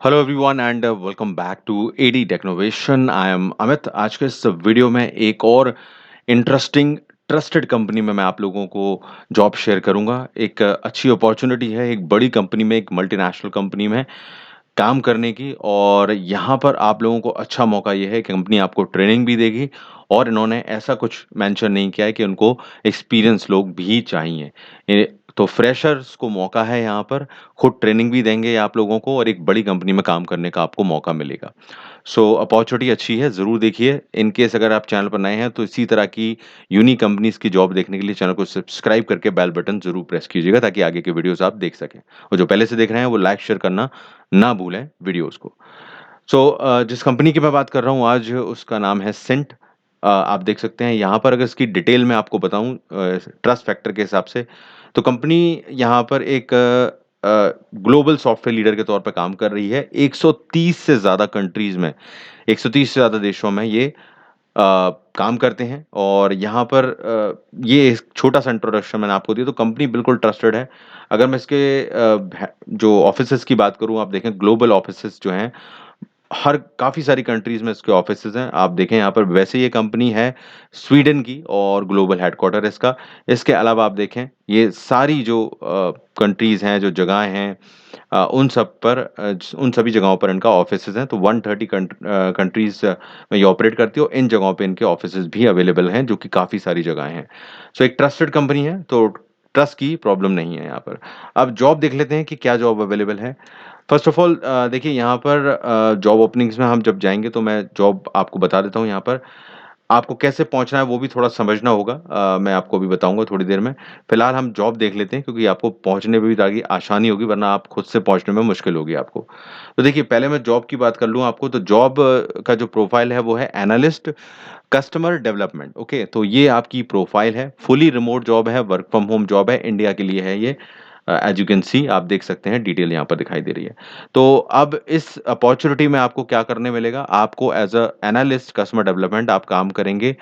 Hello everyone and welcome back to AD Technovation. I am Amit. आज के इस video में एक और इंटरेस्टिंग ट्रस्टेड कंपनी में मैं आप लोगों को जॉब शेयर करूंगा। एक अच्छी अपॉर्चुनिटी है एक बड़ी कंपनी में, एक मल्टीनेशनल कंपनी में काम करने की। और यहाँ पर आप लोगों को अच्छा मौका ये है कि कंपनी आपको ट्रेनिंग भी देगी। और इन्होंने ऐसा कुछ मेंशन नहीं किया है कि उनको एक्सपीरियंस लोग भी चाहिए। तो फ्रेशर्स को मौका है यहाँ पर, खुद ट्रेनिंग भी देंगे आप लोगों को और एक बड़ी कंपनी में काम करने का आपको मौका मिलेगा। सो अपॉर्चुनिटी अच्छी है, ज़रूर देखिए। इन केस अगर आप चैनल पर नए हैं तो इसी तरह की यूनिक कंपनीज की जॉब देखने के लिए चैनल को सब्सक्राइब करके बेल बटन ज़रूर प्रेस कीजिएगा ताकि आगे के वीडियोस आप देख सकें। और जो पहले से देख रहे हैं वो लाइक शेयर करना ना भूलें वीडियोस को। जिस कंपनी की मैं बात कर रहा हूँ आज उसका नाम है सेंट। आप देख सकते हैं यहाँ पर, अगर इसकी डिटेल में आपको बताऊँ ट्रस्ट फैक्टर के हिसाब से, तो कंपनी यहाँ पर एक ग्लोबल सॉफ्टवेयर लीडर के तौर पे काम कर रही है। 130 से ज़्यादा कंट्रीज़ में, 130 से ज़्यादा देशों में ये काम करते हैं। और यहाँ पर ये एक छोटा-सा इंट्रोडक्शन मैंने आपको दिया, तो कंपनी बिल्कुल ट्रस्टेड है। अगर मैं इसके जो ऑफिसेज़ की बात करूँ, आप देखें ग्लोबल ऑफिसेज़ जो हैं, हर काफ़ी सारी कंट्रीज़ में इसके ऑफिसेज़ हैं। आप देखें यहाँ पर, वैसे ये कंपनी है स्वीडन की और ग्लोबल हेडक्वार्टर है इसका। इसके अलावा आप देखें ये सारी जो कंट्रीज़ हैं, जो जगहें हैं, उन सभी जगहों पर इनका ऑफिसेज़ हैं। तो 130 कंट्रीज़ में ये ऑपरेट करती है और इन जगहों पे इनके ऑफिसेज़ भी अवेलेबल हैं, जो कि काफ़ी सारी जगहें हैं। सो एक ट्रस्टेड कंपनी है, तो ट्रस्ट की प्रॉब्लम नहीं है यहाँ पर। अब जॉब देख लेते हैं कि क्या जॉब अवेलेबल है। फर्स्ट ऑफ ऑल देखिए यहाँ पर जॉब ओपनिंग्स में हम जब जाएँगे तो मैं जॉब आपको बता देता हूँ यहाँ पर। आपको कैसे पहुँचना है वो भी थोड़ा समझना होगा, मैं आपको अभी बताऊँगा थोड़ी देर में। फिलहाल हम जॉब देख लेते हैं क्योंकि आपको पहुँचने में भी ताकि आसानी होगी, वरना आप खुद से पहुँचने में मुश्किल होगी आपको। तो देखिए, पहले मैं जॉब की बात कर लूँ आपको, तो जॉब का जो प्रोफ़ाइल है वो है एनालिस्ट कस्टमर डेवलपमेंट। ओके, तो ये आपकी प्रोफ़ाइल है। फुली रिमोट जॉब है, वर्क फ्रॉम होम जॉब है, इंडिया के लिए है ये। एज़ यू कैन सी, आप देख सकते हैं डिटेल यहाँ पर दिखाई दे रही है। तो अब इस अपॉर्च्युनिटी में आपको क्या करने मिलेगा, आपको as a analyst customer development आप काम करेंगे।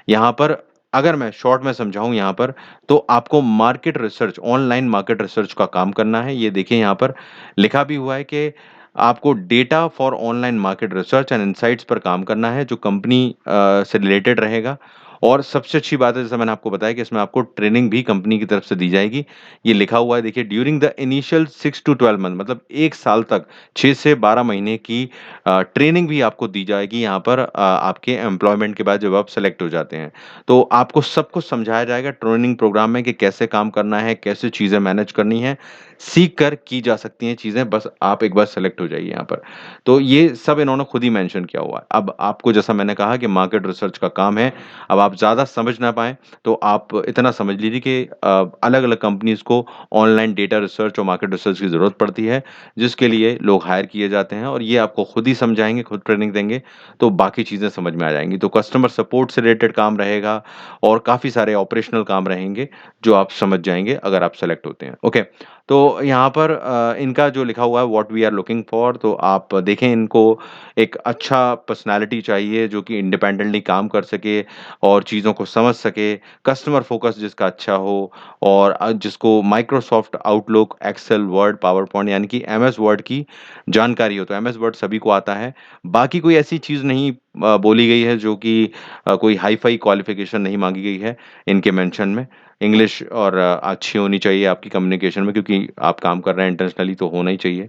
यहाँ पर अगर मैं शॉर्ट में समझाऊँ यहाँ पर, तो आपको market research, online market research का काम करना है। ये देखिए यहाँ पर लिखा भी हुआ है कि आपको data for online market research and insights पर काम करना है, जो कंपनी से रिलेटेड रहेगा। और सबसे अच्छी बात है, जैसा मैंने आपको बताया, कि इसमें आपको ट्रेनिंग भी कंपनी की तरफ से दी जाएगी। ये लिखा हुआ है देखिए, during the initial 6 to 12 month, मतलब 1 साल तक, 6 से 12 महीने की ट्रेनिंग भी आपको दी जाएगी यहाँ पर, आपके एम्प्लॉयमेंट के बाद जब आप सेलेक्ट हो जाते हैं। तो आपको सब कुछ समझाया जाएगा ट्रेनिंग प्रोग्राम में कि कैसे काम करना है, कैसे चीज़ें मैनेज करनी है। सीख कर की जा सकती हैं चीज़ें, बस आप एक बार सेलेक्ट हो जाइए यहाँ पर। तो ये सब इन्होंने खुद ही मेंशन किया हुआ है। अब आपको, जैसा मैंने कहा, कि मार्केट रिसर्च का काम है। अब आप ज़्यादा समझ ना पाएँ, तो आप इतना समझ लीजिए कि अलग-अलग कंपनीज़ को ऑनलाइन डेटा रिसर्च और मार्केट रिसर्च की ज़रूरत पड़ती है, जिसके लिए लोग हायर किए जाते हैं, और ये आपको खुद ही समझाएँगे, खुद ट्रेनिंग देंगे, तो बाकी चीज़ें समझ में आ जाएँगी। तो कस्टमर सपोर्ट से रिलेटेड काम रहेगा और काफ़ी सारे ऑपरेशनल काम रहेंगे, जो आप समझ जाएँगे अगर आप सेलेक्ट होते हैं। ओके, तो यहाँ पर इनका जो लिखा हुआ है what we are looking for, तो आप देखें, इनको एक अच्छा पर्सनैलिटी चाहिए जो कि इंडिपेंडेंटली काम कर सके और चीज़ों को समझ सके, कस्टमर फ़ोकस जिसका अच्छा हो, और जिसको Microsoft Outlook, Excel, Word, PowerPoint यानी कि एमएस वर्ड की जानकारी हो। तो एमएस वर्ड सभी को आता है। बाकी कोई ऐसी चीज़ नहीं बोली गई है, जो कि कोई हाई-फाई क्वालिफ़िकेशन नहीं माँगी गई है इनके मेंशन में। इंग्लिश और अच्छी होनी चाहिए आपकी कम्युनिकेशन में, क्योंकि आप काम कर रहे हैं इंटरनेशनली, तो होना ही चाहिए।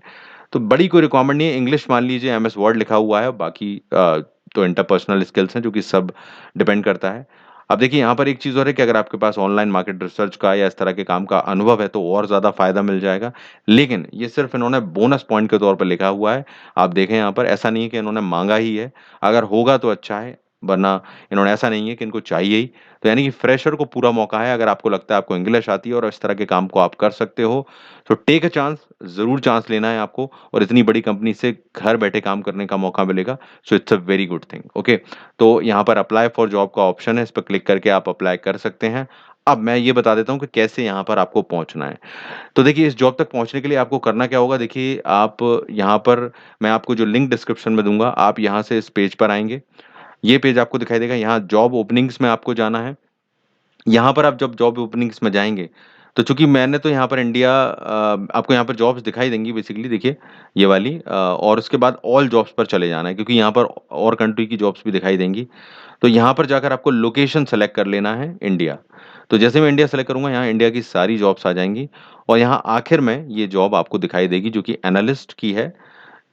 तो बड़ी कोई रिक्वायरमेंट नहीं है, इंग्लिश मान लीजिए, एमएस वर्ड लिखा हुआ है, बाकी तो इंटरपर्सनल स्किल्स हैं, जो कि सब डिपेंड करता है। अब देखिए, यहाँ पर एक चीज़ और है कि अगर आपके पास ऑनलाइन मार्केट रिसर्च का या इस तरह के काम का अनुभव है, तो और ज़्यादा फ़ायदा मिल जाएगा। लेकिन ये सिर्फ़ इन्होंने बोनस पॉइंट के तौर पे लिखा हुआ है। आप देखें यहाँ पर, ऐसा नहीं है कि इन्होंने माँगा ही है। अगर होगा तो अच्छा है, वरना इन्होंने ऐसा नहीं है कि इनको चाहिए ही। तो यानी कि फ्रेशर को पूरा मौका है। अगर आपको लगता है आपको इंग्लिश आती है और इस तरह के काम को आप कर सकते हो, तो टेक अ चांस, ज़रूर चांस लेना है आपको, और इतनी बड़ी कंपनी से घर बैठे काम करने का मौका मिलेगा। So it's a very good thing. Okay, तो यहाँ पर अप्लाई फॉर जॉब का ऑप्शन है, इस पर क्लिक करके आप अप्लाई कर सकते हैं। अब मैं ये बता देता हूँ कि कैसे यहाँ पर आपको पहुँचना है। तो देखिए, इस जॉब तक पहुँचने के लिए आपको करना क्या होगा, देखिए आप यहाँ पर, मैं आपको जो लिंक डिस्क्रिप्शन में दूँगा, आप यहाँ से इस पेज पर आएँगे। ये पेज आपको दिखाई देगा, यहाँ जॉब ओपनिंग्स में आपको जाना है। यहाँ पर आप जब जॉब ओपनिंग्स में जाएँगे, तो चूँकि मैंने तो यहाँ पर इंडिया आपको यहाँ पर जॉब्स दिखाई देंगी बेसिकली देखिए ये वाली और उसके बाद ऑल जॉब्स पर चले जाना है क्योंकि यहाँ पर और कंट्री की जॉब्स भी दिखाई देंगी। तो यहाँ पर जाकर आपको लोकेशन सेलेक्ट कर लेना है इंडिया। तो जैसे मैं इंडिया सेलेक्ट करूँगा यहाँ इंडिया की सारी जॉब्स आ जाएँगी और यहाँ आखिर में ये जॉब आपको दिखाई देगी जो कि एनालिस्ट की है।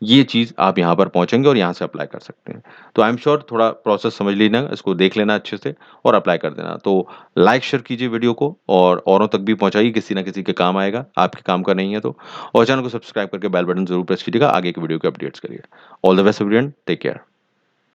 ये चीज़ आप यहाँ पर पहुँचेंगे और यहाँ से अप्लाई कर सकते हैं। तो आई एम श्योर थोड़ा प्रोसेस समझ लेना, इसको देख लेना अच्छे से और अप्लाई कर देना। तो लाइक शेयर कीजिए वीडियो को और औरों तक भी पहुँचाइए, किसी न किसी के काम आएगा, आपके काम का नहीं है तो। और चैनल को सब्सक्राइब करके बेल बटन ज़रूर प्रेस कीजिएगा, आगे की वीडियो के अपडेट्स के लिए। All the best everyone, take care.